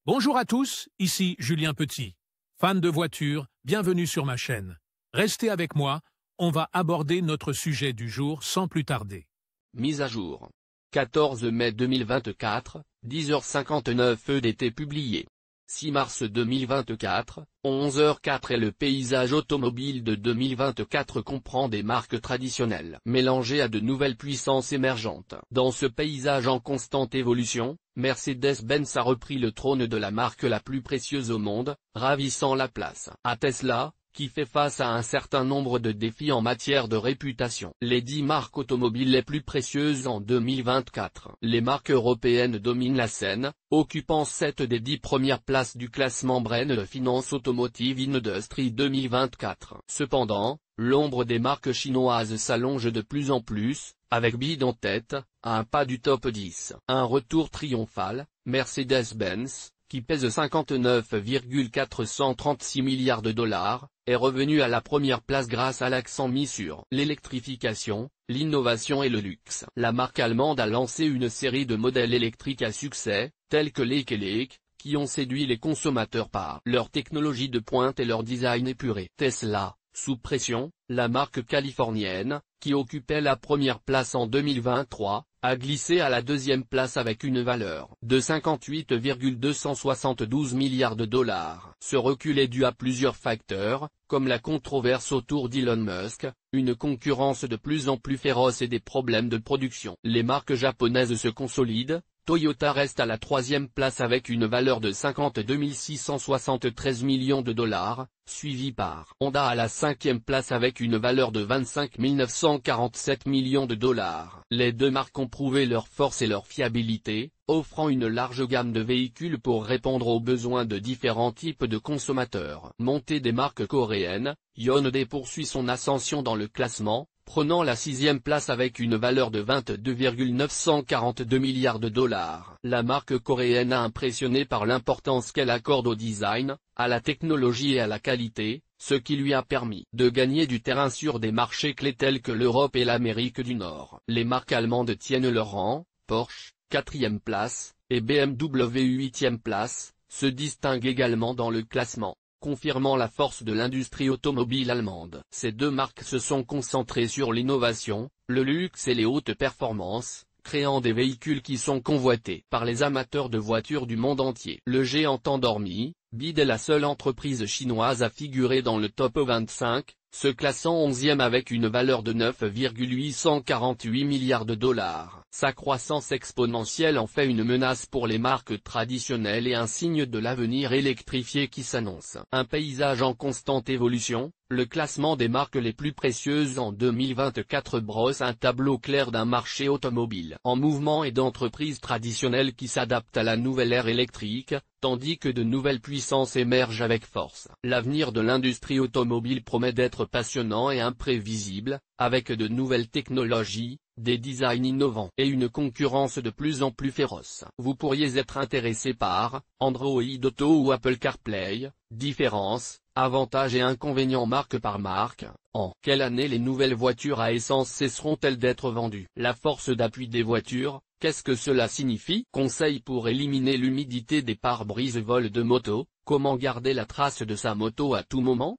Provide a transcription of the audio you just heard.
Bonjour à tous, ici Julien Petit. Fan de voitures, bienvenue sur ma chaîne. Restez avec moi, on va aborder notre sujet du jour sans plus tarder. Mise à jour. 14 mai 2024, 10h59 EDT publié. 6 mars 2024, 11h04 et le paysage automobile de 2024 comprend des marques traditionnelles mélangées à de nouvelles puissances émergentes. Dans ce paysage en constante évolution, Mercedes-Benz a repris le trône de la marque la plus précieuse au monde, ravissant la place à Tesla, qui fait face à un certain nombre de défis en matière de réputation. Les 10 marques automobiles les plus précieuses en 2024. Les marques européennes dominent la scène, occupant 7 des 10 premières places du classement Brand Finance Automotive Industry 2024. Cependant, l'ombre des marques chinoises s'allonge de plus en plus, avec BYD en tête, à un pas du top 10. Un retour triomphal, Mercedes-Benz, qui pèse 59,436 milliards de dollars, est revenu à la première place grâce à l'accent mis sur l'électrification, l'innovation et le luxe. La marque allemande a lancé une série de modèles électriques à succès, tels que l'E-Lake, qui ont séduit les consommateurs par leur technologie de pointe et leur design épuré. Tesla, sous pression, la marque californienne, qui occupait la première place en 2023, a glissé à la deuxième place avec une valeur de 58,272 milliards de dollars. Ce recul est dû à plusieurs facteurs, comme la controverse autour d'Elon Musk, une concurrence de plus en plus féroce et des problèmes de production. Les marques japonaises se consolident. Toyota reste à la troisième place avec une valeur de 52 673 millions de dollars, suivi par Honda à la cinquième place avec une valeur de 25 947 millions de dollars. Les deux marques ont prouvé leur force et leur fiabilité, offrant une large gamme de véhicules pour répondre aux besoins de différents types de consommateurs. Montée des marques coréennes, Hyundai poursuit son ascension dans le classement, prenant la sixième place avec une valeur de 22,942 milliards de dollars. La marque coréenne a impressionné par l'importance qu'elle accorde au design, à la technologie et à la qualité, ce qui lui a permis de gagner du terrain sur des marchés clés tels que l'Europe et l'Amérique du Nord. Les marques allemandes tiennent leur rang, Porsche, 4e place, et BMW 8e place, se distinguent également dans le classement, confirmant la force de l'industrie automobile allemande. Ces deux marques se sont concentrées sur l'innovation, le luxe et les hautes performances, créant des véhicules qui sont convoités par les amateurs de voitures du monde entier. Le géant endormi, BYD est la seule entreprise chinoise à figurer dans le top 25, se classant 11e avec une valeur de 9,848 milliards de dollars. Sa croissance exponentielle en fait une menace pour les marques traditionnelles et un signe de l'avenir électrifié qui s'annonce. Un paysage en constante évolution, le classement des marques les plus précieuses en 2024 brosse un tableau clair d'un marché automobile en mouvement et d'entreprises traditionnelles qui s'adaptent à la nouvelle ère électrique, tandis que de nouvelles puissances émergent avec force. L'avenir de l'industrie automobile promet d'être passionnant et imprévisible, avec de nouvelles technologies, des designs innovants et une concurrence de plus en plus féroce. Vous pourriez être intéressé par Android Auto ou Apple CarPlay. Différences, avantages et inconvénients marque par marque. En quelle année les nouvelles voitures à essence cesseront-elles d'être vendues? La force d'appui des voitures, qu'est-ce que cela signifie? Conseils pour éliminer l'humidité des pare-brises vol de moto, comment garder la trace de sa moto à tout moment?